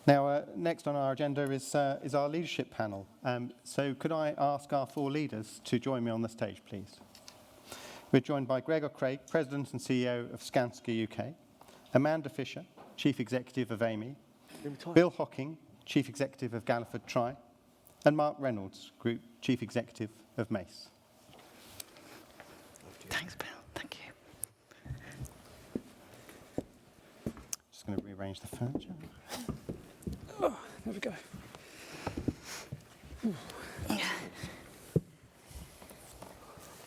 Now, next on our agenda is our leadership panel. So could I ask our four leaders to join me on the stage, please? We're joined by Gregor Craig, President and CEO of Skanska UK, Amanda Fisher, Chief Executive of Amey, Bill Hocking, Chief Executive of Galliford Try, and Mark Reynolds, Group Chief Executive of Mace. Thanks, Bill. Thank you. Just going to rearrange the furniture. Oh, there we go.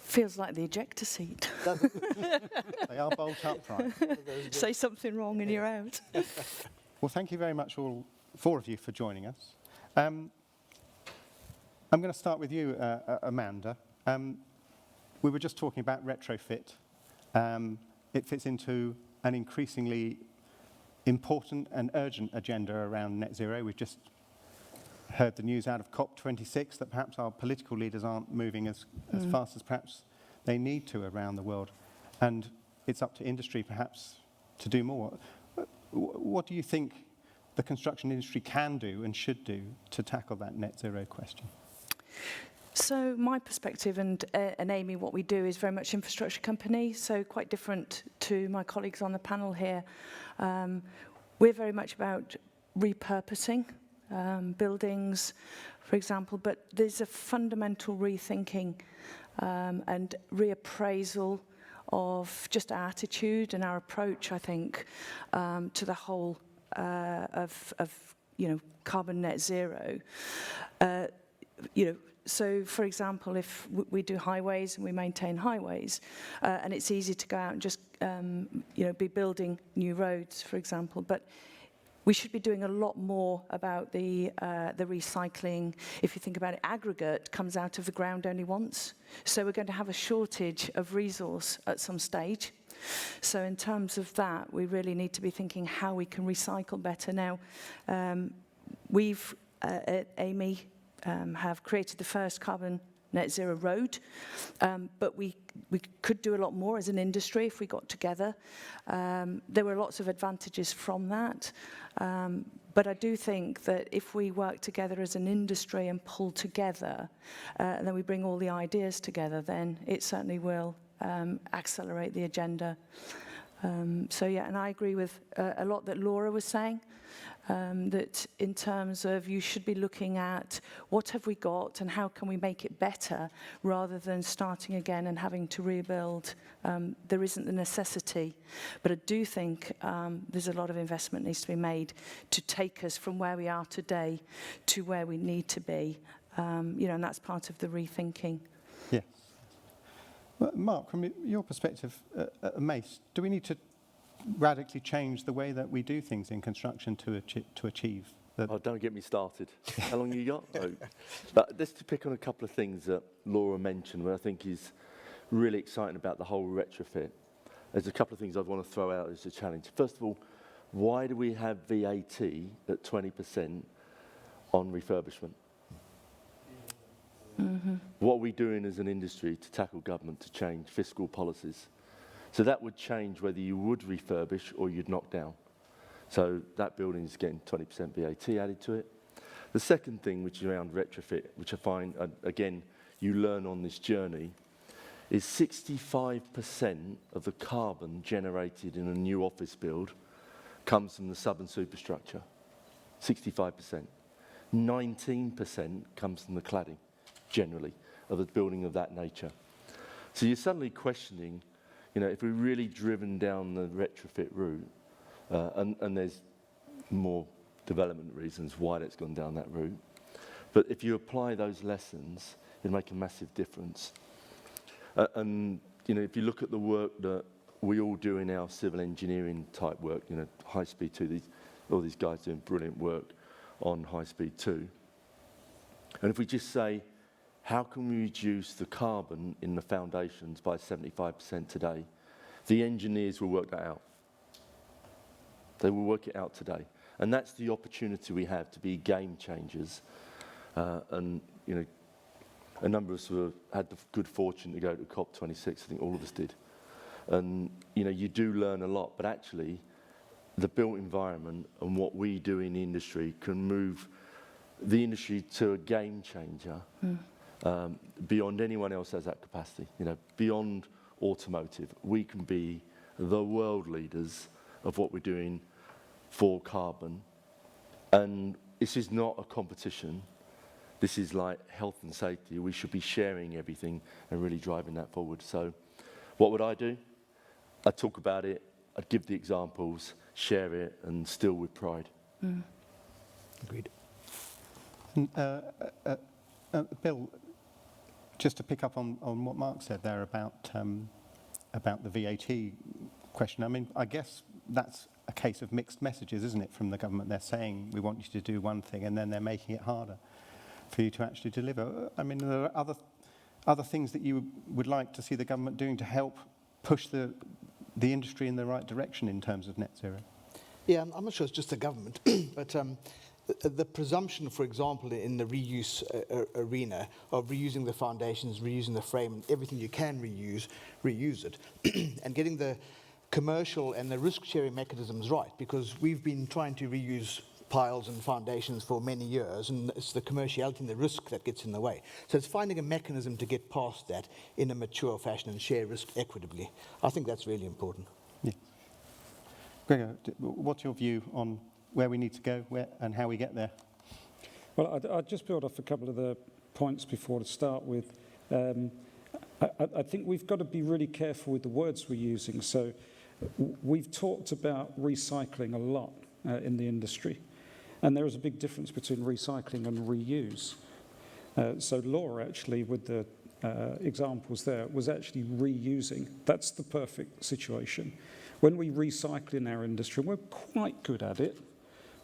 Feels like the ejector seat. They are bolt upright. Say something wrong and you're out. Well, thank you very much, all four of you, for joining us. I'm going to start with you, Amanda. We were just talking about retrofit. It fits into an increasingly important and urgent agenda around net zero. We've just heard the news out of COP26 that perhaps our political leaders aren't moving as fast as perhaps they need to around the world. And it's up to industry perhaps to do more. What do you think the construction industry can do and should do to tackle that net zero question? So my perspective and Amey, what we do is very much infrastructure company, so quite different to my colleagues on the panel here. We're very much about repurposing buildings, for example, but there's a fundamental rethinking and reappraisal of just our attitude and our approach, I think, to the whole of carbon net zero. So, for example, if we do highways and we maintain highways, and it's easy to go out and just, be building new roads, for example, but we should be doing a lot more about the recycling. If you think about it, aggregate comes out of the ground only once. So we're going to have a shortage of resource at some stage. So in terms of that, we really need to be thinking how we can recycle better. Now, we've, at Amey, have created the first carbon net zero road, but we could do a lot more as an industry if we got together. There were lots of advantages from that, but I do think that if we work together as an industry and pull together, and then we bring all the ideas together, then it certainly will accelerate the agenda. So yeah, and I agree with a lot that Laura was saying, that in terms of you should be looking at what have we got and how can we make it better rather than starting again and having to rebuild. There isn't the necessity, but I do think there's a lot of investment needs to be made to take us from where we are today to where we need to be, and that's part of the rethinking. Yes. Well, Mark, from your perspective at Mace, do we need to radically change the way that we do things in construction to achieve that? Oh, don't get me started. How long you got? Oh. But just to pick on a couple of things that Laura mentioned, what I think is really exciting about the whole retrofit. There's a couple of things I want to throw out as a challenge. First of all, why do we have VAT at 20% on refurbishment? Mm-hmm. What are we doing as an industry to tackle government to change fiscal policies? So that would change whether you would refurbish or you'd knock down. So that building is getting 20% VAT added to it. The second thing, which is around retrofit, which I find, again, you learn on this journey, is 65% of the carbon generated in a new office build comes from the sub and superstructure. 65%. 19% comes from the cladding, generally, of a building of that nature. So you're suddenly questioning, if we're really driven down the retrofit route, and there's more development reasons why that's gone down that route, but if you apply those lessons, it'll make a massive difference. And if you look at the work that we all do in our civil engineering type work, High Speed 2, all these guys doing brilliant work on High Speed 2. And if we just say, how can we reduce the carbon in the foundations by 75% today? The engineers will work that out. They will work it out today. And that's the opportunity we have to be game changers. And a number of us have had the good fortune to go to COP26. I think all of us did. And, you do learn a lot. But actually, the built environment and what we do in the industry can move the industry to a game changer beyond anyone else has that capacity. You know, beyond automotive, we can be the world leaders of what we're doing for carbon. And this is not a competition. This is like health and safety. We should be sharing everything and really driving that forward. So what would I do? I'd talk about it, I'd give the examples, share it, and still with pride. Agreed. Bill, just to pick up on what Mark said there about the VAT question, I mean, I guess that's a case of mixed messages, isn't it, from the government? They're saying, we want you to do one thing, and then they're making it harder for you to actually deliver. I mean, there are other things that you would like to see the government doing to help push the industry in the right direction in terms of net zero? Yeah, I'm not sure it's just the government, but the presumption, for example, in the reuse arena of reusing the foundations, reusing the frame, everything you can reuse it, and getting the commercial and the risk-sharing mechanisms right, because we've been trying to reuse piles and foundations for many years, and it's the commerciality and the risk that gets in the way. So it's finding a mechanism to get past that in a mature fashion and share risk equitably. I think that's really important. Yeah. Gregor, what's your view on where we need to go and how we get there? Well, I'd just build off a couple of the points before to start with. I think we've got to be really careful with the words we're using. So we've talked about recycling a lot in the industry, and there is a big difference between recycling and reuse. So Laura, actually, with the examples there, was actually reusing. That's the perfect situation. When we recycle in our industry, we're quite good at it,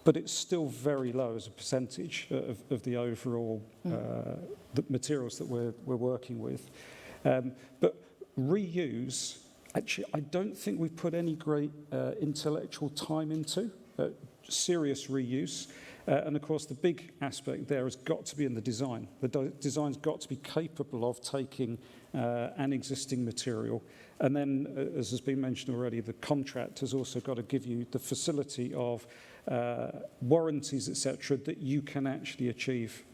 but it's still very low as a percentage of the overall the materials that we're working with. But reuse, actually, I don't think we've put any great intellectual time into serious reuse. And of course, the big aspect there has got to be in the design. The design's got to be capable of taking an existing material. And then, as has been mentioned already, the contract has also got to give you the facility of warranties, etc., that you can actually achieve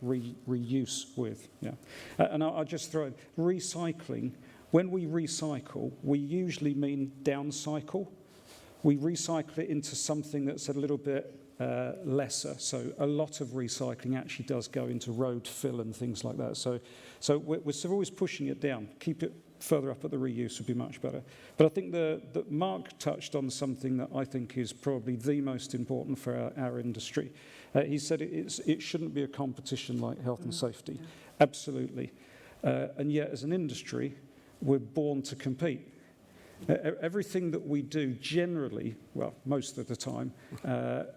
reuse with. Yeah. And I'll just throw in, recycling. When we recycle, we usually mean downcycle. We recycle it into something that's a little bit lesser. So a lot of recycling actually does go into road fill and things like that. So we're always pushing it down. Keep it further up at the reuse would be much better. But I think that Mark touched on something that I think is probably the most important for our industry. He said it shouldn't be a competition like health and safety. Yeah. Absolutely. And yet, as an industry, we're born to compete. Everything that we do generally, well, most of the time,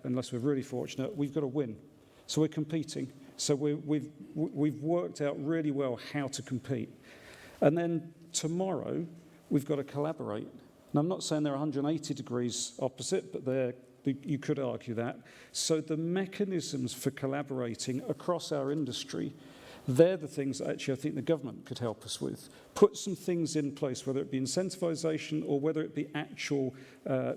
unless we're really fortunate, we've got to win. So we're competing. So we've worked out really well how to compete. And then tomorrow, we've got to collaborate. And I'm not saying they're 180 degrees opposite, but you could argue that. So the mechanisms for collaborating across our industry, they're the things that actually I think the government could help us with. Put some things in place, whether it be incentivization or whether it be actual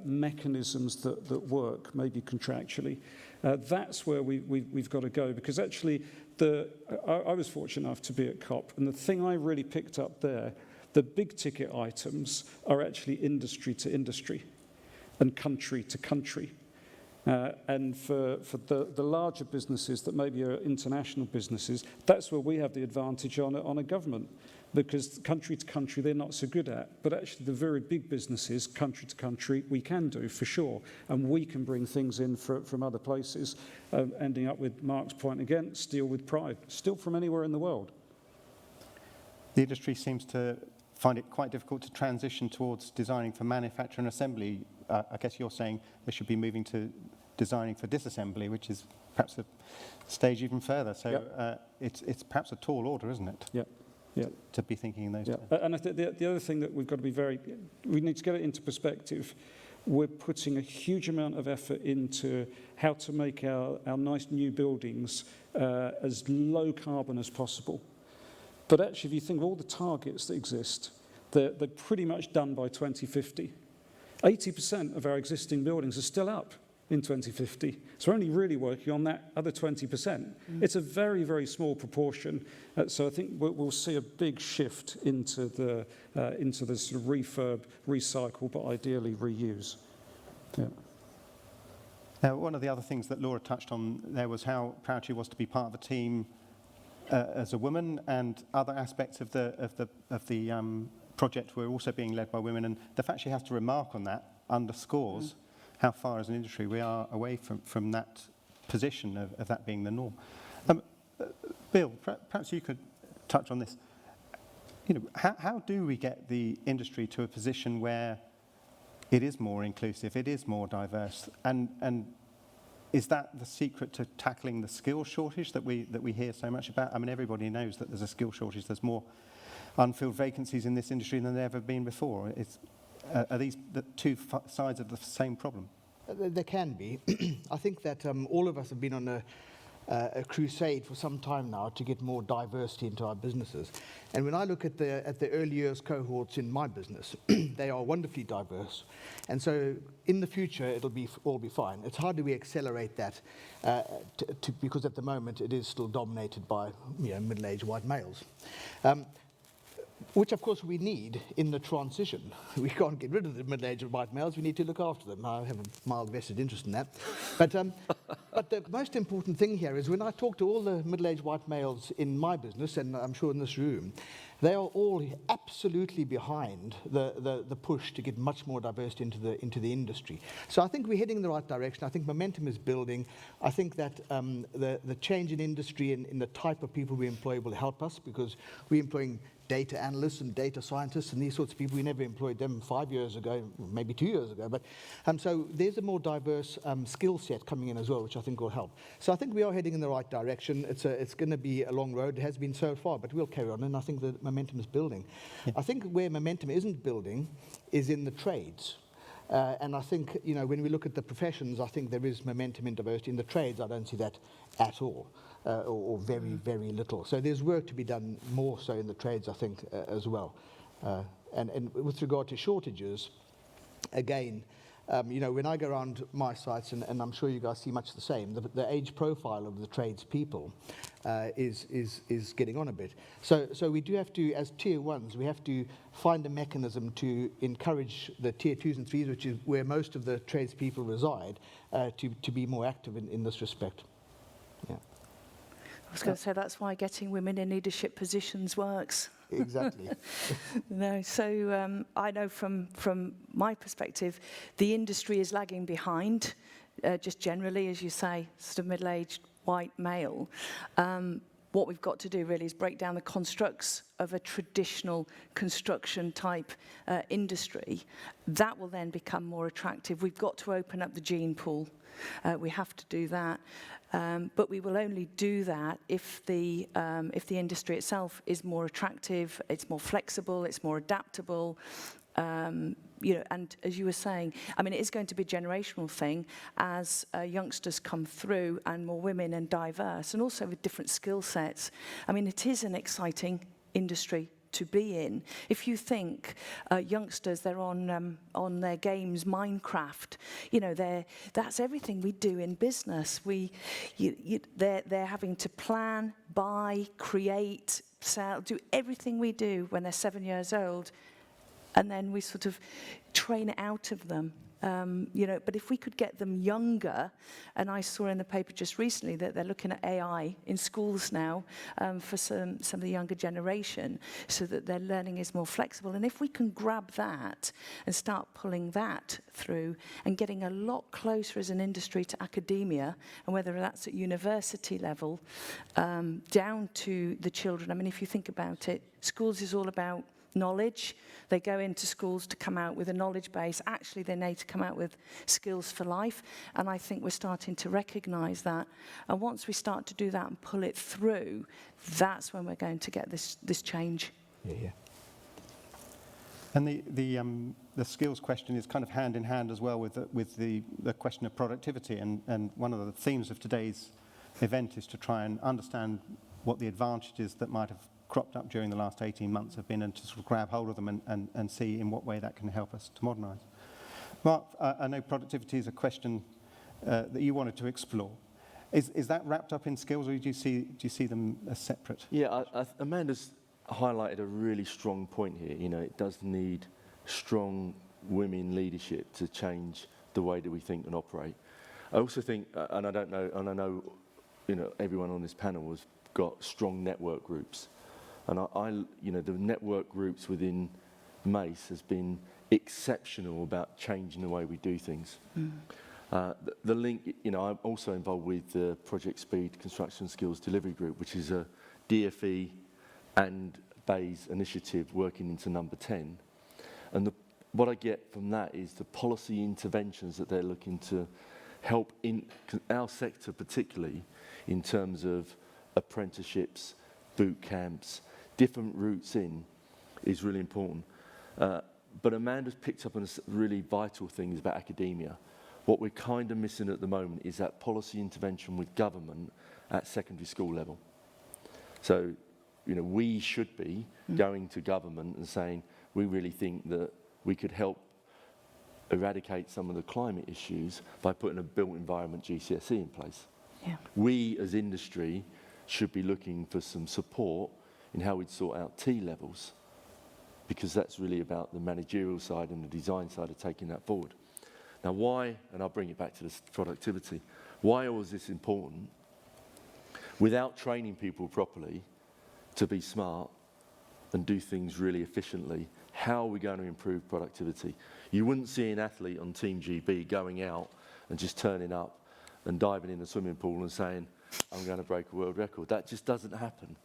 mechanisms that work, maybe contractually. That's where we've got to go, because actually I was fortunate enough to be at COP, and the thing I really picked up there, the big ticket items are actually industry to industry and country to country. And for the larger businesses that maybe are international businesses, that's where we have the advantage on a government, because country to country they're not so good at. But actually the very big businesses, country to country, we can do for sure. And we can bring things in from other places, ending up with Mark's point again, steel with pride, steel from anywhere in the world. The industry seems to find it quite difficult to transition towards designing for manufacture and assembly. I guess you're saying they should be moving to designing for disassembly, which is perhaps a stage even further. So yep. It's perhaps a tall order, isn't it? Yeah. Yeah. To be thinking in those terms. And I think the other thing that we've got to be we need to get it into perspective. We're putting a huge amount of effort into how to make our nice new buildings as low carbon as possible. But actually, if you think of all the targets that exist, they're pretty much done by 2050. 80% of our existing buildings are still up in 2050. So we're only really working on that other 20%. It's a very, very small proportion. So I think we'll see a big shift into the sort of refurb, recycle, but ideally reuse. Yeah. Now, one of the other things that Laura touched on there was how proud she was to be part of a team as a woman, and other aspects of the project were also being led by women. And the fact she has to remark on that underscores how far as an industry we are away from that position of that being the norm. Bill, perhaps you could touch on this. You know, how do we get the industry to a position where it is more inclusive, it is more diverse, and is that the secret to tackling the skill shortage that we hear so much about? I mean, everybody knows that there's a skill shortage. There's more unfilled vacancies in this industry than there ever been before. Are these the two sides of the same problem? There can be. I think that all of us have been on a crusade for some time now to get more diversity into our businesses. And when I look at the early years cohorts in my business, they are wonderfully diverse. And so in the future, it'll all be fine. It's how do we accelerate that because at the moment it is still dominated by middle-aged white males. Which, of course, we need in the transition. We can't get rid of the middle-aged white males. We need to look after them. I have a mild vested interest in that. But the most important thing here is when I talk to all the middle-aged white males in my business, and I'm sure in this room, they are all absolutely behind the push to get much more diversity into the industry. So I think we're heading in the right direction. I think momentum is building. I think that the change in industry and in the type of people we employ will help us, because we're employing data analysts and data scientists and these sorts of people. We never employed them 5 years ago, maybe 2 years ago. But so there's a more diverse skill set coming in as well, which I think will help. So I think we are heading in the right direction. It's going to be a long road. It has been so far, but we'll carry on. And I think the momentum is building. Yeah. I think where momentum isn't building is in the trades. And I think, when we look at the professions, I think there is momentum in diversity. In the trades, I don't see that at all. Or very, very little. So there's work to be done more so in the trades, I think, as well. And with regard to shortages, again, when I go around my sites, and I'm sure you guys see much the same, the age profile of the tradespeople is getting on a bit. So we do have to, as tier ones, we have to find a mechanism to encourage the tier twos and threes, which is where most of the tradespeople reside, to be more active in this respect. Yeah. I was going to say that's why getting women in leadership positions works. Exactly. So I know from my perspective, the industry is lagging behind, just generally, as you say, sort of middle-aged white male. What we've got to do really is break down the constructs of a traditional construction type industry. That will then become more attractive. We've got to open up the gene pool. We have to do that. But we will only do that if the industry itself is more attractive, it's more flexible, it's more adaptable. And as you were saying, I mean, it is going to be a generational thing as youngsters come through and more women and diverse, and also with different skill sets. I mean, it is an exciting industry to be in. If you think youngsters, they're on their games, Minecraft. That's everything we do in business. They're having to plan, buy, create, sell, do everything we do when they're 7 years old. And then we sort of train it out of them. But if we could get them younger, and I saw in the paper just recently that they're looking at AI in schools now for some of the younger generation, so that their learning is more flexible. And if we can grab that and start pulling that through and getting a lot closer as an industry to academia, and whether that's at university level, down to the children. I mean, if you think about it, schools is all about knowledge. They go into schools to come out with a knowledge base. Actually, they need to come out with skills for life. And I think we're starting to recognise that. And once we start to do that and pull it through, that's when we're going to get this change. Yeah. And the skills question is kind of hand in hand as well with the question of productivity. And one of the themes of today's event is to try and understand what the advantages that might have cropped up during the last 18 months have been, and to sort of grab hold of them and see in what way that can help us to modernise. Mark, I know productivity is a question that you wanted to explore. Is that wrapped up in skills, or do you see them as separate? Yeah, Amanda's highlighted a really strong point here. You know, it does need strong women leadership to change the way that we think and operate. I also think, and I don't know, and I know, you know, everyone on this panel has got strong network groups, and you know, the network groups within Mace has been exceptional about changing the way we do things. The link, you know, I'm also involved with the Project Speed Construction Skills Delivery Group, which is a DFE and BAYS initiative working into number 10. And what I get from that is the policy interventions that they're looking to help in our sector, particularly in terms of apprenticeships, boot camps, different routes in, is really important. But Amanda's picked up on really vital things about academia. What we're kind of missing at the moment is that policy intervention with government at secondary school level. So, you know, we should be going to government and saying, we really think that we could help eradicate some of the climate issues by putting a built environment GCSE in place. Yeah. We as industry should be looking for some support in how we'd sort out T levels, because that's really about the managerial side and the design side of taking that forward. Now why, and I'll bring it back to this productivity, why was this important? Without training people properly to be smart and do things really efficiently, how are we going to improve productivity? You wouldn't see an athlete on Team GB going out and just turning up and diving in the swimming pool and saying, I'm going to break a world record. That just doesn't happen.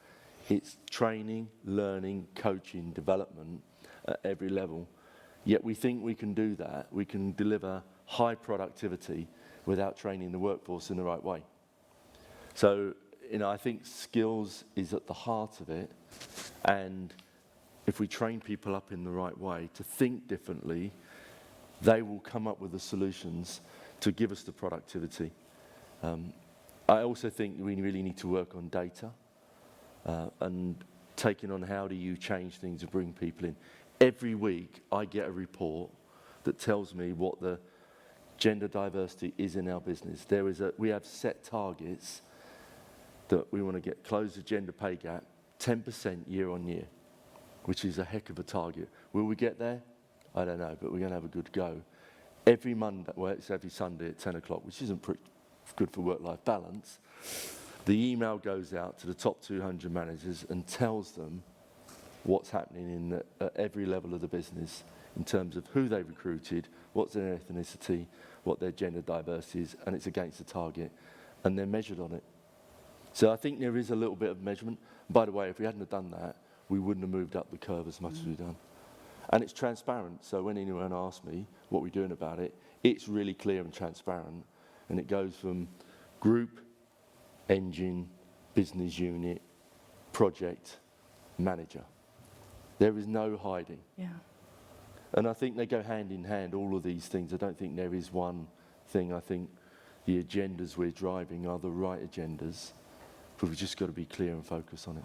It's training, learning, coaching, development at every level. Yet we think we can do that. We can deliver high productivity without training the workforce in the right way. So, you know, I think skills is at the heart of it. And if we train people up in the right way to think differently, they will come up with the solutions to give us the productivity. I also think we really need to work on data and taking on how do you change things to bring people in. Every week I get a report that tells me what the gender diversity is in our business. We have set targets that we want to close the gender pay gap 10% year on year, which is a heck of a target. Will we get there? I don't know, but we're going to have a good go. Every Monday, well, it's every Sunday at 10 o'clock, which isn't good for work-life balance. The email goes out to the top 200 managers and tells them what's happening at every level of the business in terms of who they recruited, what's their ethnicity, what their gender diversity is, and it's against the target, and they're measured on it. So I think there is a little bit of measurement. By the way, if we hadn't have done that, we wouldn't have moved up the curve as much as we've done. And it's transparent, so when anyone asks me what we're doing about it, it's really clear and transparent, and it goes from group, engine, business unit, project, manager. There is no hiding. Yeah. And I think they go hand in hand, all of these things. I don't think there is one thing. I think the agendas we're driving are the right agendas, but we've just got to be clear and focus on it.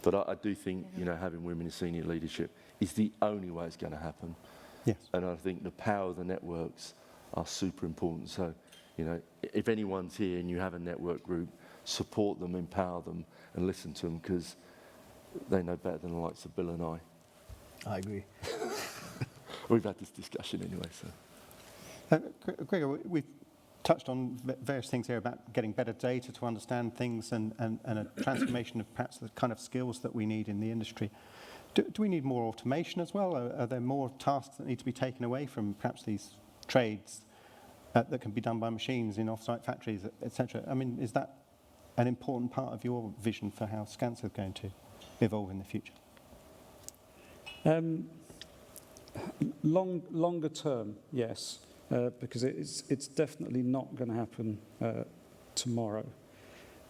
But I do think, you know, having women in senior leadership is the only way it's going to happen. Yes. And I think the power of the networks are super important. So, you know, if anyone's here and you have a network group, support them, empower them, and listen to them, because they know better than the likes of Bill and I. I agree. We've had this discussion anyway, so. Gregor, we've touched on various things here about getting better data to understand things and a transformation of perhaps the kind of skills that we need in the industry. Do we need more automation as well? Are there more tasks that need to be taken away from perhaps these trades that can be done by machines in off-site factories, etc.? I mean, is that an important part of your vision for how Skanska is going to evolve in the future? Longer term, yes, because it's definitely not going to happen tomorrow.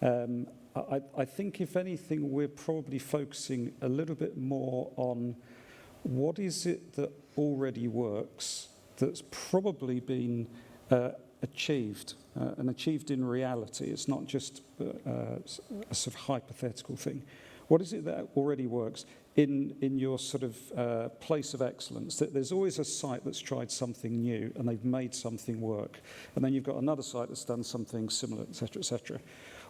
I think, if anything, we're probably focusing a little bit more on what is it that already works, that's probably been achieved, and achieved in reality. It's not just a sort of hypothetical thing. What is it that already works in your sort of place of excellence? That there's always a site that's tried something new and they've made something work. And then you've got another site that's done something similar, et cetera, et cetera.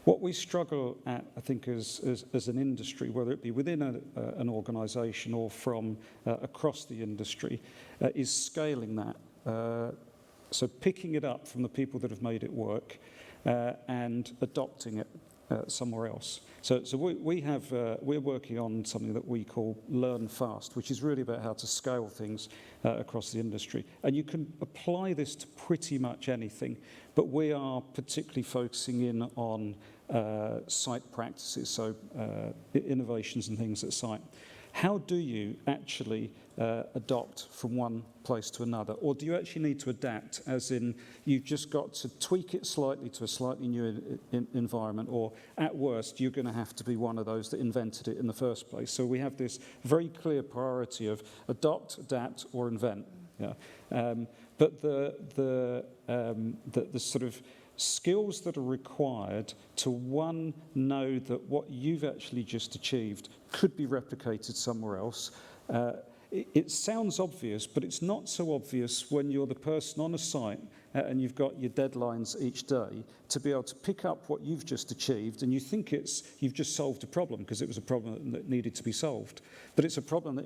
What we struggle at, I think, as an industry, whether it be within an organisation or from across the industry, is scaling that. So picking it up from the people that have made it work and adopting it somewhere else. So we're working on something that we call Learn Fast, which is really about how to scale things across the industry. And you can apply this to pretty much anything, but we are particularly focusing in on site practices, so innovations and things at site. How do you actually adopt from one place to another? Or do you actually need to adapt, as in you've just got to tweak it slightly to a slightly new environment, or at worst, you're going to have to be one of those that invented it in the first place? So we have this very clear priority of adopt, adapt, or invent. Yeah. But the sort of skills that are required to, one, know that what you've actually just achieved could be replicated somewhere else. It sounds obvious, but it's not so obvious when you're the person on a site and you've got your deadlines each day to be able to pick up what you've just achieved, and you think you've just solved a problem because it was a problem that needed to be solved. But it's a problem that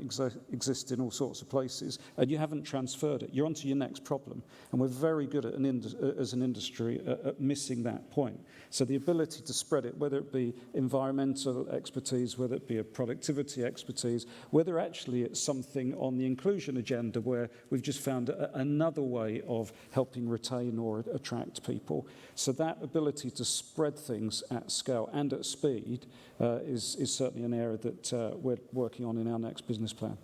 exists in all sorts of places, and you haven't transferred it. You're on to your next problem. And we're very good at as an industry at missing that point. So the ability to spread it, whether it be environmental expertise, whether it be a productivity expertise, whether actually it's something on the inclusion agenda where we've just found another way of helping retain or attract people. So that ability to spread things at scale and at speed is certainly an area that we're working on in our next business plan.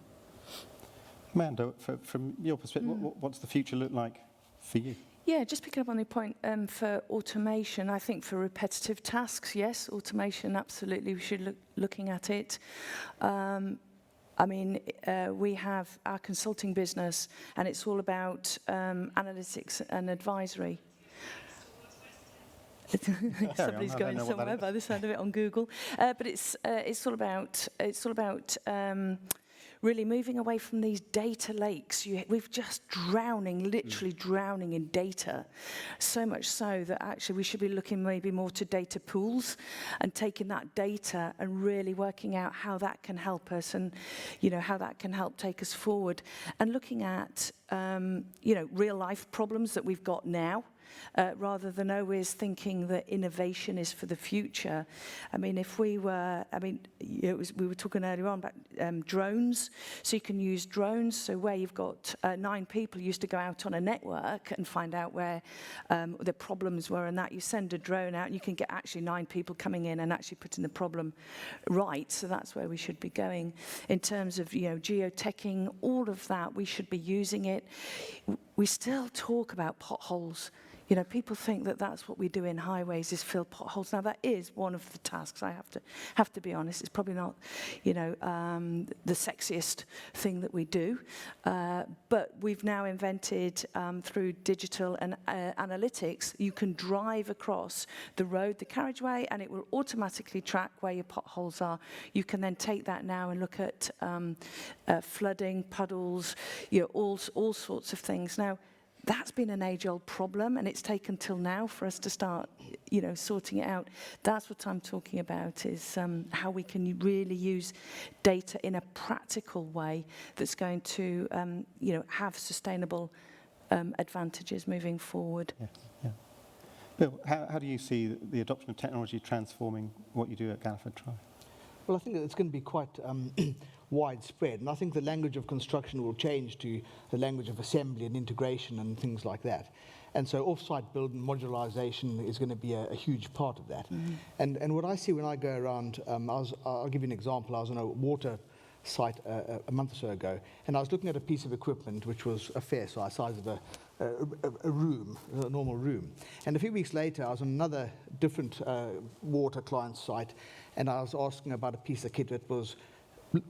Amanda, from your perspective, what's the future look like for you? Yeah, just picking up on the point for automation, I think for repetitive tasks, yes, automation, absolutely, we should looking at it. I mean, we have our consulting business, and it's all about analytics and advisory. Somebody's going somewhere by the sound of it on Google, but it's all about really moving away from these data lakes. We've just literally drowning in data, so much so that actually we should be looking maybe more to data pools and taking that data and really working out how that can help us, and how that can help take us forward, and looking at real life problems that we've got now. Rather than always thinking that innovation is for the future. I mean, we were talking earlier on about drones. So you can use drones. So where you've got 9 people used to go out on a network and find out where the problems were, and that you send a drone out and you can get actually 9 people coming in and actually putting the problem right. So that's where we should be going. In terms of geoteching, all of that, we should be using it. We still talk about potholes. People think that that's what we do in highways is fill potholes. Now, that is one of the tasks, I have to be honest. It's probably not, the sexiest thing that we do. But we've now invented, through digital and analytics, you can drive across the road, the carriageway, and it will automatically track where your potholes are. You can then take that now and look at flooding, puddles, all sorts of things. Now, that's been an age-old problem, and it's taken till now for us to start, sorting it out. That's what I'm talking about, is how we can really use data in a practical way that's going to, have sustainable advantages moving forward. Yeah. Bill, how do you see the adoption of technology transforming what you do at Galliford Try? Well, I think it's going to be quite widespread, and I think the language of construction will change to the language of assembly and integration and things like that. And so off-site build and modularization is going to be a huge part of that. Mm-hmm. And what I see when I go around, I'll give you an example. I was on a water site a month or so ago, and I was looking at a piece of equipment which was a fair size of a room, a normal room. And a few weeks later, I was on another different water client site, and I was asking about a piece of kit that was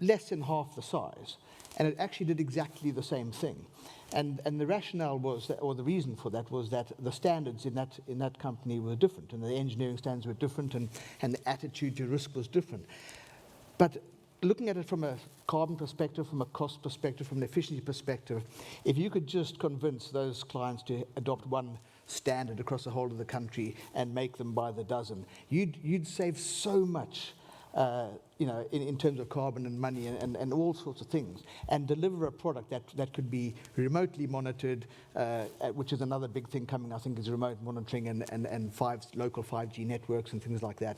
less than half the size, and it actually did exactly the same thing. And the rationale was that, or the reason for that was that the standards in that company were different, and the engineering standards were different, and the attitude to risk was different. But looking at it from a carbon perspective, from a cost perspective, from an efficiency perspective, if you could just convince those clients to adopt one standard across the whole of the country and make them by the dozen, you'd save so much, in terms of carbon and money and all sorts of things, and deliver a product that could be remotely monitored, which is another big thing coming, I think, is remote monitoring and local 5G networks and things like that.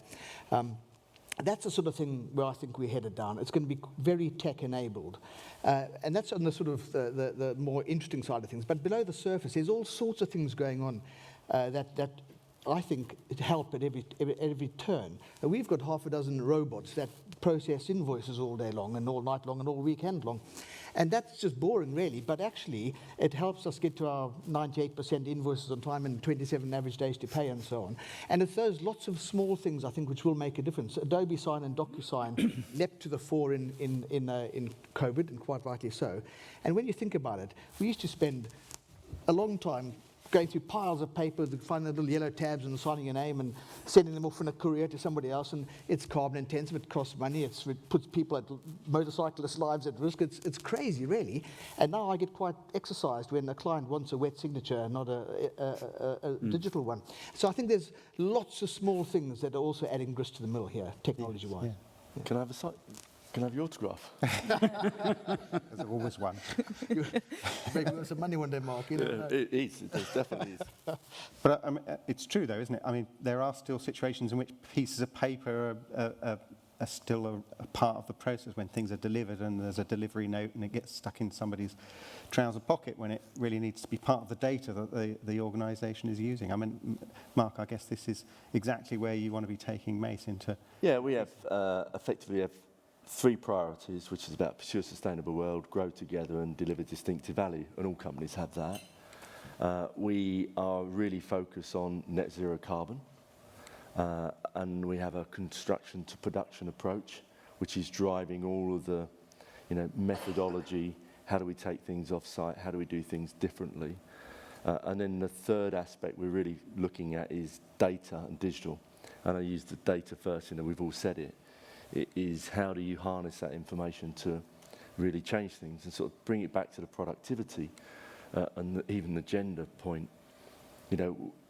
That's the sort of thing where I think we're headed down. It's going to be very tech-enabled. And that's on the sort of the more interesting side of things. But below the surface, there's all sorts of things going on that I think help at every turn. And we've got half a dozen robots that process invoices all day long and all night long and all weekend long. And that's just boring, really. But actually, it helps us get to our 98% invoices on time and 27 average days to pay and so on. And it's those lots of small things, I think, which will make a difference. Adobe Sign and DocuSign leapt to the fore in COVID, and quite rightly so. And when you think about it, we used to spend a long time going through piles of paper, finding the little yellow tabs and signing your name and sending them off in a courier to somebody else, and it's carbon intensive, it costs money, it puts people, motorcyclists' lives at risk. It's crazy, really. And now I get quite exercised when a client wants a wet signature and not a digital one. So I think there's lots of small things that are also adding grist to the mill here, technology-wise. Yeah. Can I have Can I have your autograph? There's always one. Maybe there's some money one day, Mark. You know. It is. It definitely is. But it's true, though, isn't it? I mean, there are still situations in which pieces of paper are still a part of the process when things are delivered and there's a delivery note and it gets stuck in somebody's trouser pocket when it really needs to be part of the data that the organisation is using. I mean, Mark, I guess this is exactly where you want to be taking Mace into. Yeah, we have effectively have 3 priorities, which is about pursue a sustainable world, grow together and deliver distinctive value, and all companies have that. We are really focused on net zero carbon, and we have a construction to production approach, which is driving all of the methodology. How do we take things off site? How do we do things differently? And then the third aspect we're really looking at is data and digital. And I use the data first, we've all said it. It is how do you harness that information to really change things and sort of bring it back to the productivity and even the gender point.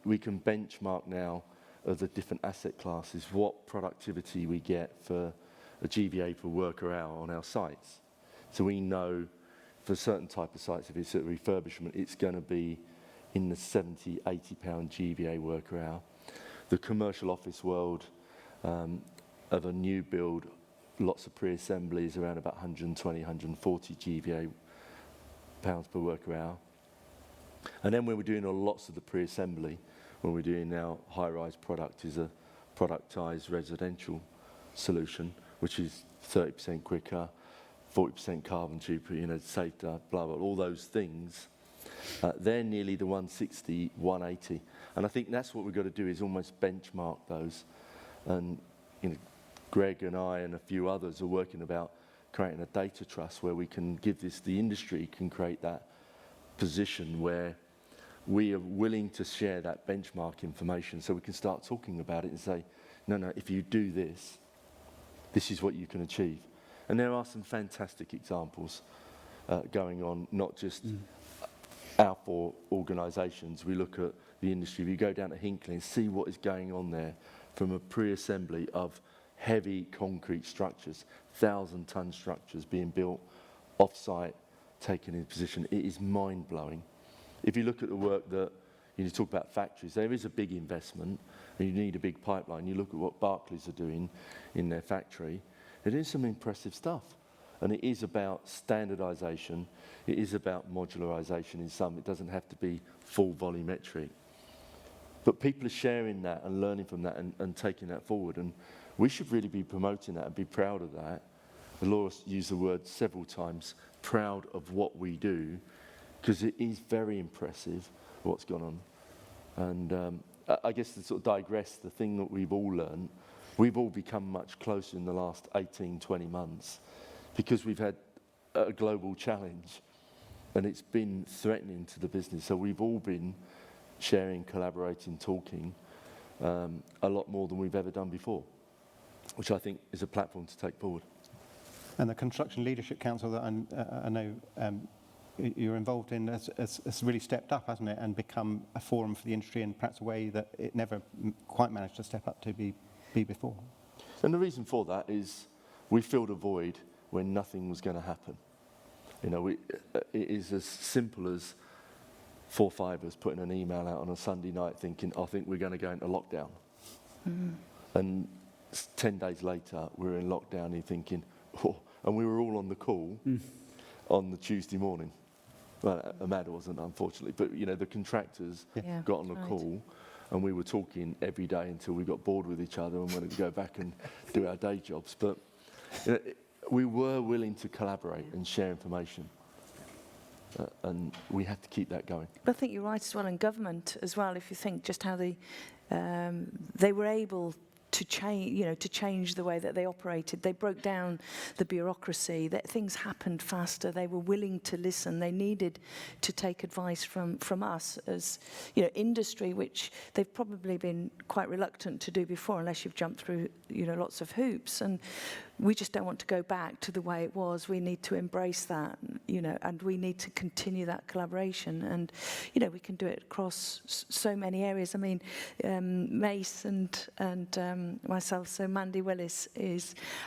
We can benchmark now of the different asset classes, what productivity we get for a GVA per worker hour on our sites. So we know for a certain type of sites, if it's a refurbishment, it's going to be in the 70, 80 pound GVA worker hour. The commercial office world, of a new build, lots of pre-assemblies around about 120, 140 GVA pounds per worker hour. And then when we're doing lots of the pre-assembly, when we're doing now high-rise product is a productized residential solution, which is 30% quicker, 40% carbon cheaper, safer, blah, blah, all those things. They're nearly the 160, 180. And I think that's what we've got to do is almost benchmark those. And Greg and I and a few others are working about creating a data trust where we can give this, the industry can create that position where we are willing to share that benchmark information so we can start talking about it and say, no, if you do this, this is what you can achieve. And there are some fantastic examples going on, not just our 4 organisations. We look at the industry. If you go down to Hinckley and see what is going on there from a pre-assembly of heavy concrete structures, 1,000-ton structures being built off-site, taken in position. It is mind-blowing. If you look at the work that, you talk about factories, there is a big investment and you need a big pipeline. You look at what Barclays are doing in their factory, it is some impressive stuff. And it is about standardisation, it is about modularisation in some. It doesn't have to be full volumetric. But people are sharing that and learning from that and taking that forward. And we should really be promoting that and be proud of that. Laura used the word several times, proud of what we do, because it is very impressive what's gone on. And I guess to sort of digress, the thing that we've all learned, we've all become much closer in the last 18, 20 months because we've had a global challenge and it's been threatening to the business. So we've all been sharing, collaborating, talking a lot more than we've ever done before, which I think is a platform to take forward. And the Construction Leadership Council that I know you're involved in has really stepped up, hasn't it, and become a forum for the industry in perhaps a way that it never quite managed to step up to be before. And the reason for that is we filled a void when nothing was going to happen. You know, it is as simple as 4 or 5 of us putting an email out on a Sunday night thinking, I think we're going to go into lockdown. And 10 days later, we were in lockdown and thinking, oh, and we were all on the call on the Tuesday morning. Well, Amanda wasn't, unfortunately, but, you know, the contractors Yeah, got on the right. call and we were talking every day until we got bored with each other and wanted to go back and do our day jobs. But you know, we were willing to collaborate and share information. And we had to keep that going. But I think you're right as well, in government as well, if you think just how they were able to change the way that they operated. They broke down the bureaucracy, that things happened faster, they were willing to listen, they needed to take advice from us as, you know, industry, which they've probably been quite reluctant to do before unless you've jumped through, you know, lots of hoops. And we just don't want to go back to the way it was. We need to embrace that, you know, and we need to continue that collaboration. And, you know, we can do it across so many areas. I mean, Mace and myself, so Mandy Willis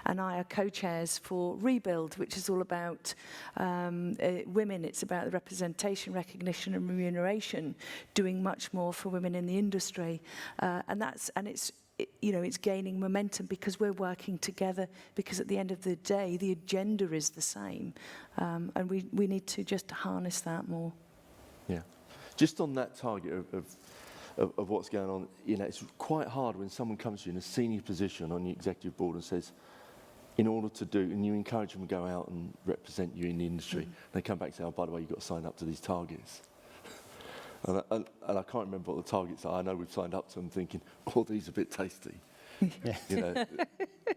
and I are co-chairs for Rebuild, which is all about women. It's about the representation, recognition and remuneration, doing much more for women in the industry. It's gaining momentum because we're working together, because at the end of the day, the agenda is the same. And we need to just harness that more. Yeah. Just on that target of what's going on, you know, it's quite hard when someone comes to you in a senior position on the executive board and says, in order to do, and you encourage them to go out and represent you in the industry, they come back and say, oh, by the way, you've got to sign up to these targets. And I can't remember what the targets are. I know we've signed up to them thinking, oh, these are a bit tasty. Yeah. You know,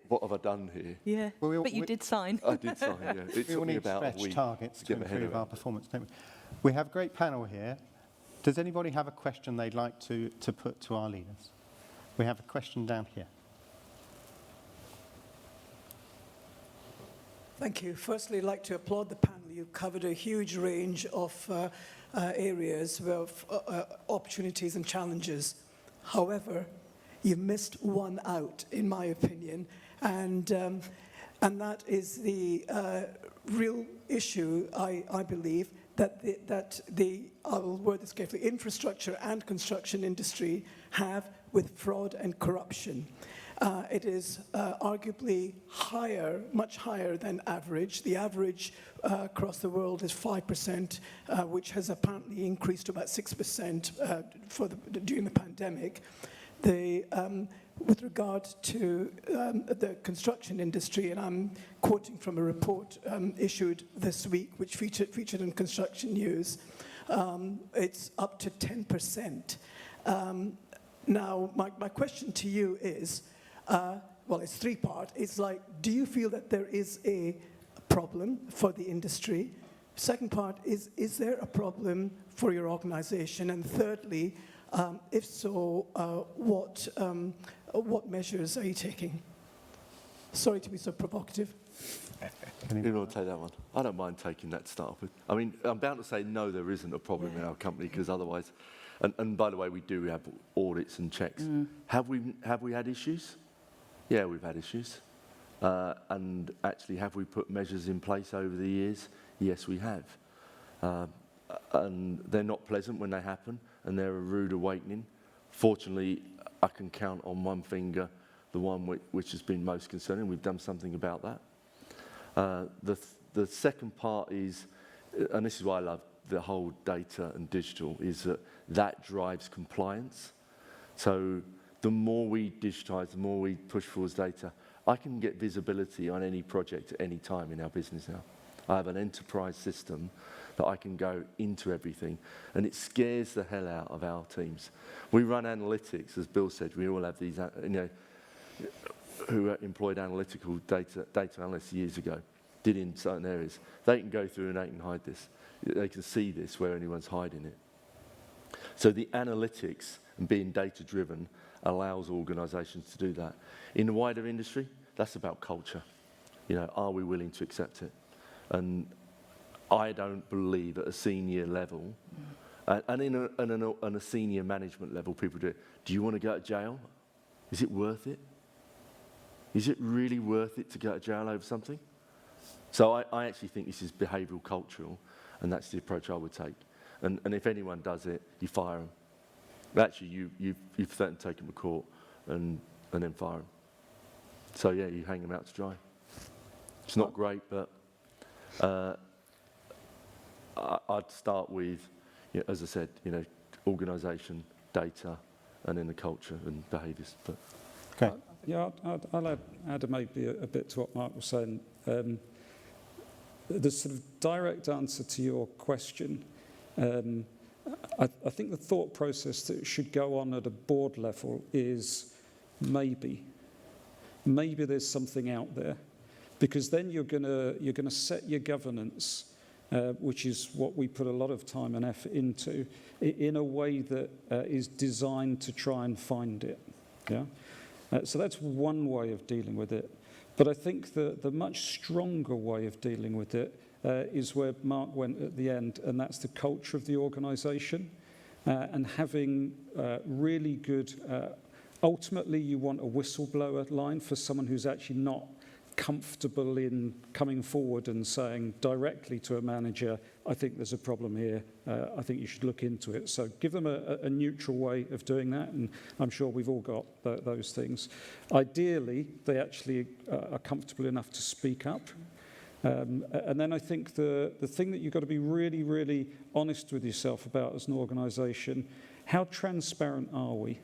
what have I done here? Yeah, Well, but you did sign. I did sign, yeah. It We all took me need about a stretch week targets to to get my head improve our around. performance, don't we? We have a great panel here. Does anybody have a question they'd like to put to our leaders? We have a question down here. Thank you. Firstly, I'd like to applaud the panel. You've covered a huge range of areas of opportunities and challenges. However, you missed one out, in my opinion, and that is the real issue, I believe, that I will word this carefully, infrastructure and construction industry have with fraud and corruption. It is arguably higher, much higher than average. The average across the world is 5%, which has apparently increased to about 6% during the pandemic. With regard to the construction industry, and I'm quoting from a report issued this week, which featured in Construction News, it's up to 10%. Now, my question to you is, well, it's 3-part. It's like, do you feel that there is a problem for the industry? Second part is there a problem for your organization? And thirdly, if so, what measures are you taking? Sorry to be so provocative. You want to take that one? I don't mind taking that to start off with. I mean, I'm bound to say no, there isn't a problem in our company, because otherwise, and by the way, we do have audits and checks. Have we had issues? Yeah, we've had issues. And actually, have we put measures in place over the years? Yes, we have. And they're not pleasant when they happen, and they're a rude awakening. Fortunately, I can count on one finger the one which has been most concerning. We've done something about that. The second part is, and this is why I love the whole data and digital, is that drives compliance. So the more we digitise, the more we push forward data, I can get visibility on any project at any time in our business now. I have an enterprise system that I can go into everything, and it scares the hell out of our teams. We run analytics, as Bill said. We all have these, who employed analytical data analysts years ago, did in certain areas. They can go through and they can hide this. They can see this where anyone's hiding it. So the analytics and being data-driven allows organisations to do that. In the wider industry, that's about culture. You know, are we willing to accept it? And I don't believe at a senior level, and in a senior management level, people do it. Do you want to go to jail? Is it worth it? Is it really worth it to go to jail over something? So I actually think this is behavioural cultural, and that's the approach I would take. And if anyone does it, you fire them. Actually, you've threatened to take them to court and then fire them. So yeah, you hang them out to dry. It's not great, but I'd start with, you know, as I said, you know, organisation, data, and then the culture and behaviours. But Okay. Yeah, I'll add maybe a bit to what Mark was saying. The sort of direct answer to your question, I think the thought process that should go on at a board level is maybe there's something out there, because then you're gonna set your governance, which is what we put a lot of time and effort into, in a way that is designed to try and find it. Yeah. So that's one way of dealing with it. But I think the much stronger way of dealing with it is where Mark went at the end, and that's the culture of the organisation, and having really good, ultimately you want a whistleblower line for someone who's actually not comfortable in coming forward and saying directly to a manager, I think there's a problem here, I think you should look into it. So give them a neutral way of doing that, and I'm sure we've all got those things. Ideally, they actually are comfortable enough to speak up. And then I think the thing that you've got to be really, really honest with yourself about as an organisation, how transparent are we?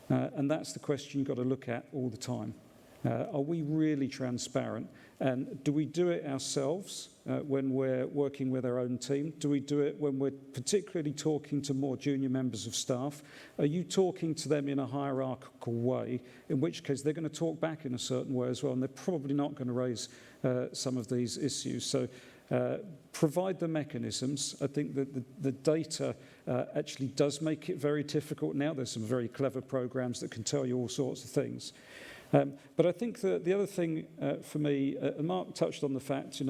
And that's the question you've got to look at all the time. Are we really transparent? And do we do it ourselves when we're working with our own team? Do we do it when we're particularly talking to more junior members of staff? Are you talking to them in a hierarchical way, in which case they're going to talk back in a certain way as well, and they're probably not going to raise some of these issues. So provide the mechanisms. I think that the data actually does make it very difficult now. There's some very clever programs that can tell you all sorts of things. But I think that the other thing for me, and Mark touched on the fact,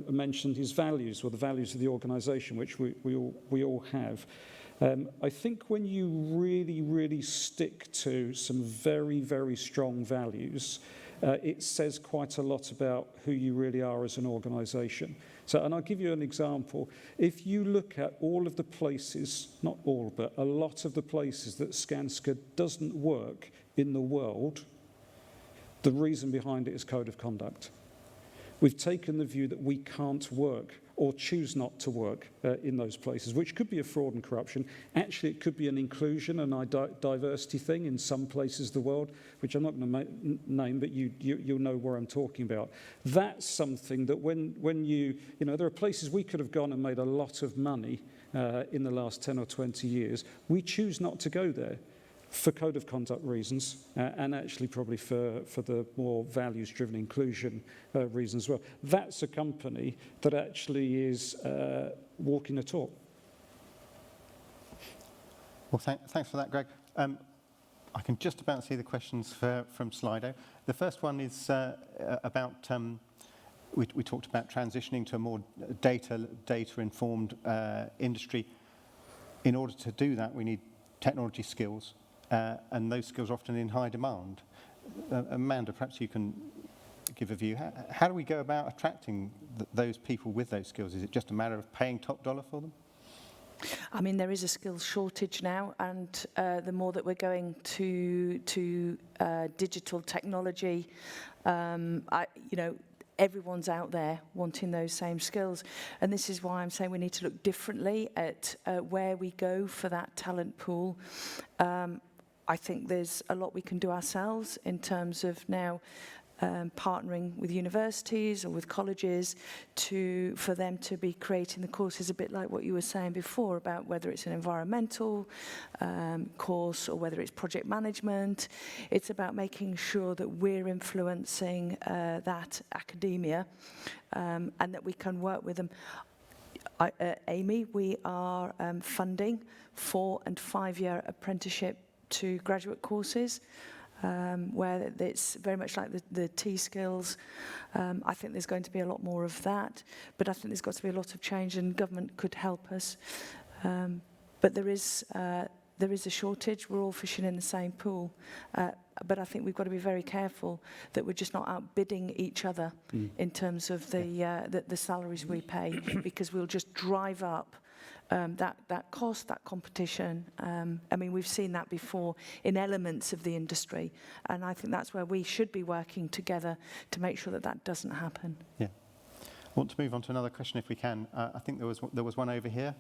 mentioned his values, or the values of the organisation, which we all have. I think when you really, really stick to some very, very strong values, it says quite a lot about who you really are as an organisation. So, and I'll give you an example. If you look at all of the places, not all, but a lot of the places that Skanska doesn't work in the world, the reason behind it is code of conduct. We've taken the view that we can't work or choose not to work in those places, which could be a fraud and corruption. Actually, it could be an inclusion and diversity thing in some places of the world, which I'm not going to name, but you'll know where I'm talking about. That's something that when you there are places we could have gone and made a lot of money in the last 10 or 20 years. We choose not to go there for code of conduct reasons, and actually probably for the more values-driven inclusion reasons as well. That's a company that actually is walking the talk. Well, thanks for that, Greg. I can just about see the questions from Slido. The first one is about, we talked about transitioning to a more data-informed industry. In order to do that, we need technology skills. And those skills are often in high demand. Amanda, perhaps you can give a view. How do we go about attracting those people with those skills? Is it just a matter of paying top dollar for them? I mean, there is a skills shortage now, and the more that we're going to digital technology, everyone's out there wanting those same skills. And this is why I'm saying we need to look differently at where we go for that talent pool. I think there's a lot we can do ourselves in terms of now partnering with universities or with colleges for them to be creating the courses, a bit like what you were saying before about whether it's an environmental course or whether it's project management. It's about making sure that we're influencing that academia and that we can work with them. Amy, we are funding 4- and 5-year apprenticeship to graduate courses. where it's very much like the T-skills. I think there's going to be a lot more of that, but I think there's got to be a lot of change, and government could help us. But there is a shortage. We're all fishing in the same pool. But I think we've got to be very careful that we're just not outbidding each other in terms of the salaries we pay, because we'll just drive up that cost, that competition. I mean, we've seen that before in elements of the industry, and I think that's where we should be working together to make sure that that doesn't happen. Yeah. I want to move on to another question if we can. I think there was one over here.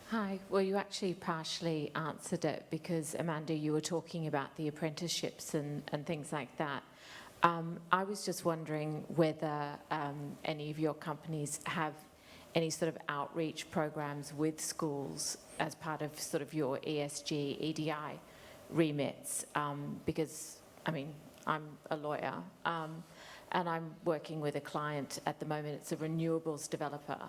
Hi. Well, you actually partially answered it, because, Amanda, you were talking about the apprenticeships and things like that. I was just wondering whether any of your companies have any sort of outreach programs with schools as part of sort of your ESG, EDI remits, because, I mean, I'm a lawyer, and I'm working with a client at the moment. It's a renewables developer,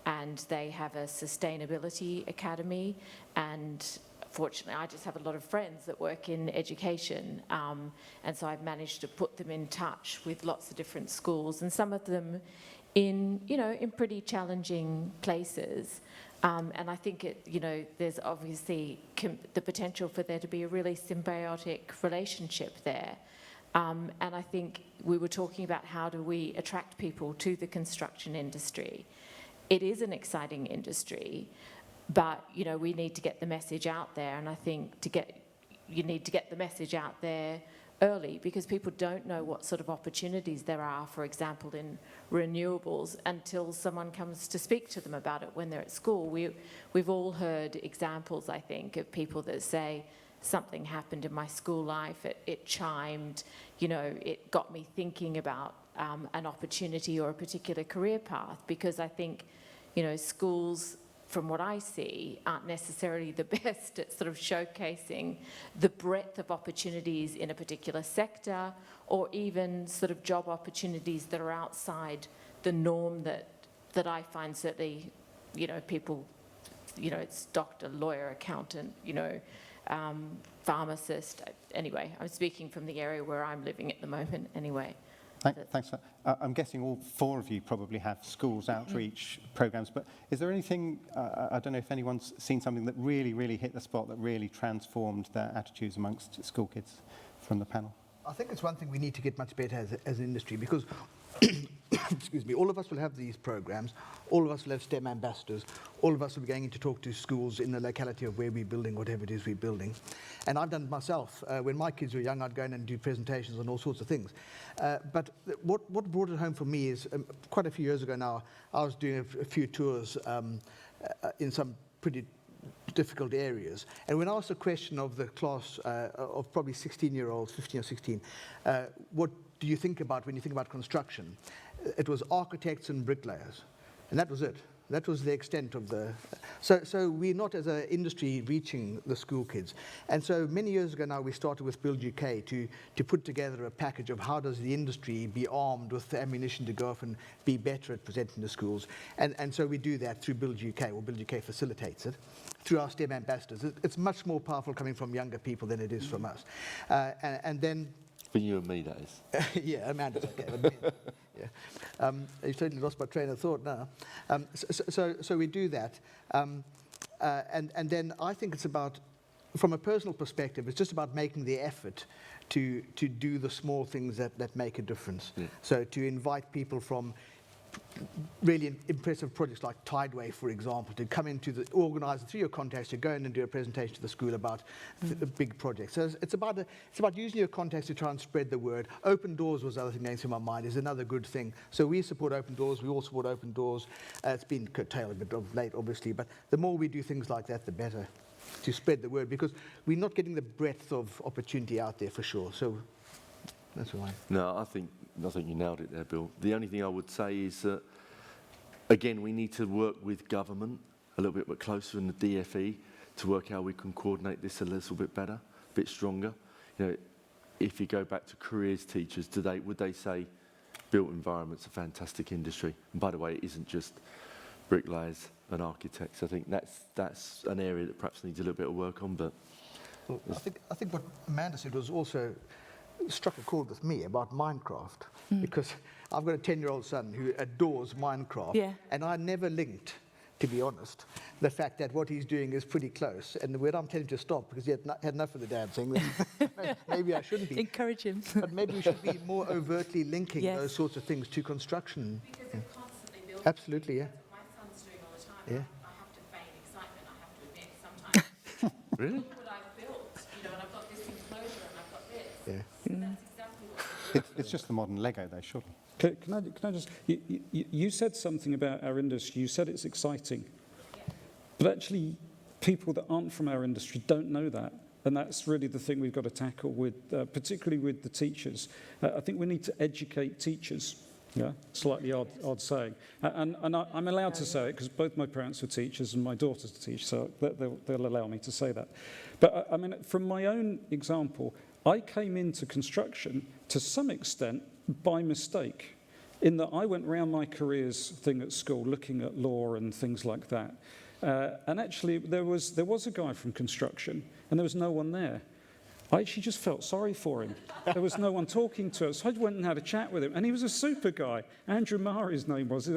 and they have a sustainability academy, and fortunately I just have a lot of friends that work in education, and so I've managed to put them in touch with lots of different schools, and some of them in pretty challenging places, and I think there's obviously the potential for there to be a really symbiotic relationship there. And I think we were talking about how do we attract people to the construction industry. It is an exciting industry, but we need to get the message out there, and I think you need to get the message out there early, because people don't know what sort of opportunities there are, for example, in renewables, until someone comes to speak to them about it when they're at school. We've all heard examples, I think, of people that say, something happened in my school life, it chimed, it got me thinking about an opportunity or a particular career path, because I think schools, from what I see, aren't necessarily the best at sort of showcasing the breadth of opportunities in a particular sector, or even sort of job opportunities that are outside the norm that I find certainly, people, it's doctor, lawyer, accountant, pharmacist. Anyway, I'm speaking from the area where I'm living at the moment anyway. Thanks. I'm guessing all four of you probably have schools outreach programs, but is there anything, I don't know if anyone's seen something that really, really hit the spot, that really transformed their attitudes amongst school kids from the panel? I think it's one thing we need to get much better as an industry, because excuse me, all of us will have these programs, all of us will have STEM ambassadors, all of us will be going in to talk to schools in the locality of where we're building whatever it is we're building. And I've done it myself. When my kids were young, I'd go in and do presentations on all sorts of things. But what brought it home for me is, quite a few years ago now, I was doing a few tours in some pretty difficult areas. And when I asked a question of the class of probably 16-year-olds, 15 or 16, what do you think about when you think about construction? It was architects and bricklayers. And that was it. That was the extent of the... So we're not, as an industry, reaching the school kids. And so many years ago now, we started with Build UK to put together a package of how does the industry be armed with the ammunition to go off and be better at presenting to schools. And so we do that through Build UK, or Build UK facilitates it, through our STEM ambassadors. It's much more powerful coming from younger people than it is from us. And then... For you and me, that is. Yeah, Amanda's okay. But yeah. You've totally lost my train of thought now. So we do that. And then I think it's about, from a personal perspective, it's just about making the effort to do the small things that make a difference. Yeah. So to invite people from really impressive projects like Tideway, for example, to come into the organise through your contacts to go in and do a presentation to the school about the big projects. So it's about using your contacts to try and spread the word. Open Doors was the other thing going through my mind, is another good thing. So we support Open Doors, we all support Open Doors. It's been curtailed a bit of late, obviously, but the more we do things like that, the better, to spread the word, because we're not getting the breadth of opportunity out there for sure. So that's why. No, I think you nailed it there, Bill. The only thing I would say is that, again, we need to work with government a little bit closer in the DFE to work how we can coordinate this a little bit better, a bit stronger. If you go back to careers teachers, would they say, built environment's a fantastic industry. And by the way, it isn't just bricklayers and architects. I think that's an area that perhaps needs a little bit of work on, but Well, I think what Amanda said was also struck a chord with me about Minecraft, because I've got a 10-year-old son who adores Minecraft, Yeah. and I never linked, to be honest, the fact that what he's doing is pretty close. And when I'm telling him to stop because he had enough of the dancing, then maybe I shouldn't be. Encourage him. But maybe we should be more overtly linking Yes. those sorts of things to construction. Because they're constantly building. Absolutely, yeah. That's what my son's doing all the time. Yeah. I have to feign excitement, I have to admit, sometimes. really? Look what I've built, you know, and I've got this enclosure and I've got this. Yeah. So that's exactly what It's just the modern Lego, though, surely. Can I just, you said something about our industry, you said it's exciting, but actually people that aren't from our industry don't know that. And that's really the thing we've got to tackle with, particularly with the teachers. I think we need to educate teachers. Yeah, slightly odd saying. And I'm allowed to say it because both my parents were teachers and my daughter's a teacher, so they'll allow me to say that. But I mean, from my own example, I came into construction to some extent by mistake, in that I went round my careers thing at school looking at law and things like that. And actually, there was a guy from construction, and there was no one there. I actually just felt sorry for him. There was no one talking to us. So I went and had a chat with him, and he was a super guy. Andrew Marr, his name was.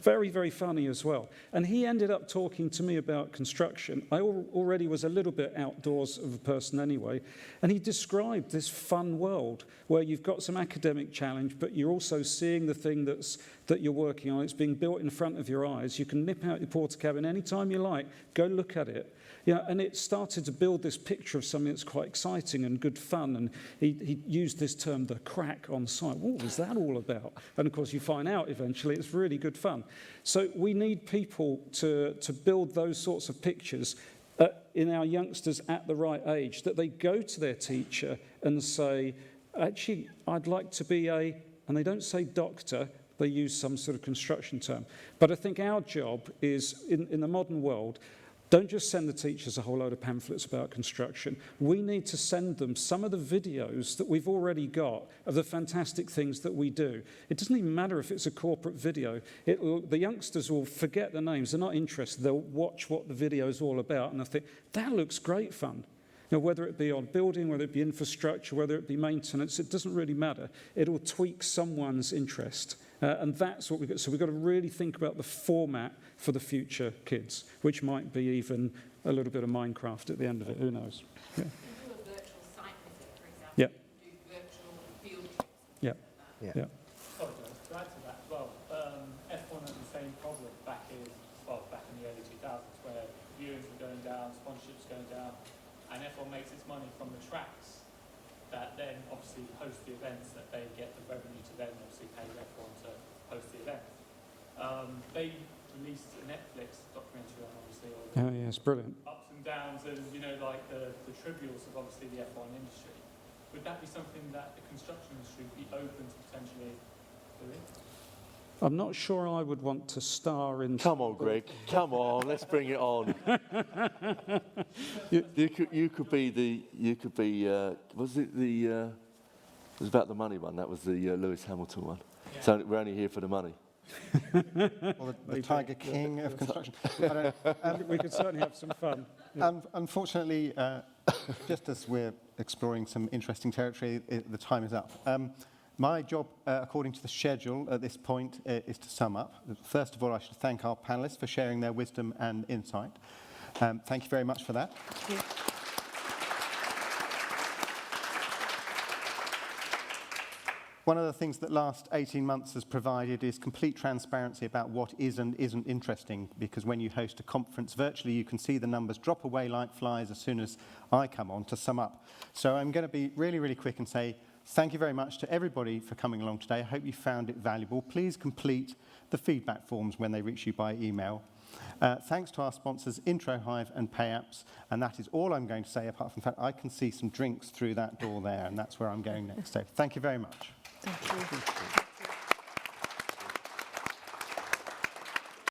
Very, very funny as well. And he ended up talking to me about construction. I already was a little bit outdoors of a person anyway. And he described this fun world where you've got some academic challenge, but you're also seeing the thing that you're working on. It's being built in front of your eyes. You can nip out your porta cabin anytime you like. Go look at it. Yeah, and it started to build this picture of something that's quite exciting and good fun. And he used this term, the crack on site. What was that all about? And of course, you find out eventually it's really good fun. So we need people to build those sorts of pictures in our youngsters at the right age, that they go to their teacher and say, actually, I'd like to be and they don't say doctor, they use some sort of construction term. But I think our job is, in the modern world, don't just send the teachers a whole load of pamphlets about construction. We need to send them some of the videos that we've already got of the fantastic things that we do. It doesn't even matter if it's a corporate video. The youngsters will forget the names. They're not interested. They'll watch what the video is all about, and they'll think, that looks great fun. You know, whether it be on building, whether it be infrastructure, whether it be maintenance, it doesn't really matter. It'll tweak someone's interest. And that's what we've got. So we've got to really think about the format for the future kids, which might be even a little bit of Minecraft at the end of it. Who knows? Yeah. you can do a virtual site visit, for example. Yeah. You can do virtual field trips. Yeah. Yeah. Yeah. Sorry, John, to add to that as well, F1 had the same problem back in the early 2000s, where viewings were going down, sponsorships going down, and F1 makes its money from the tracks that then obviously host the events, that they get the revenue to then obviously pay F1 to host the event. They released a Netflix documentary on obviously all the Oh, yeah, it's brilliant. ups and downs and, you know, like the trivials of obviously the F1 industry. Would that be something that the construction industry would be open to potentially doing? I'm not sure I would want to star in... Come on, Greg. Come on, let's bring it on. you could be was it it was about the money one. That was the Lewis Hamilton one. Yeah. So we're only here for the money. Or the Tiger King of construction. I don't, We could certainly have some fun. unfortunately, just as we're exploring some interesting territory, the time is up. My job, according to the schedule at this point, is to sum up. First of all, I should thank our panellists for sharing their wisdom and insight. Thank you very much for that. Thank you. One of the things that last 18 months has provided is complete transparency about what is and isn't interesting, because when you host a conference virtually, you can see the numbers drop away like flies as soon as I come on to sum up. So I'm going to be really, really quick and say thank you very much to everybody for coming along today. I hope you found it valuable. Please complete the feedback forms when they reach you by email. Thanks to our sponsors, IntroHive and PayApps, and that is all I'm going to say, apart from the fact I can see some drinks through that door there, and that's where I'm going next. So thank you very much. Thank you.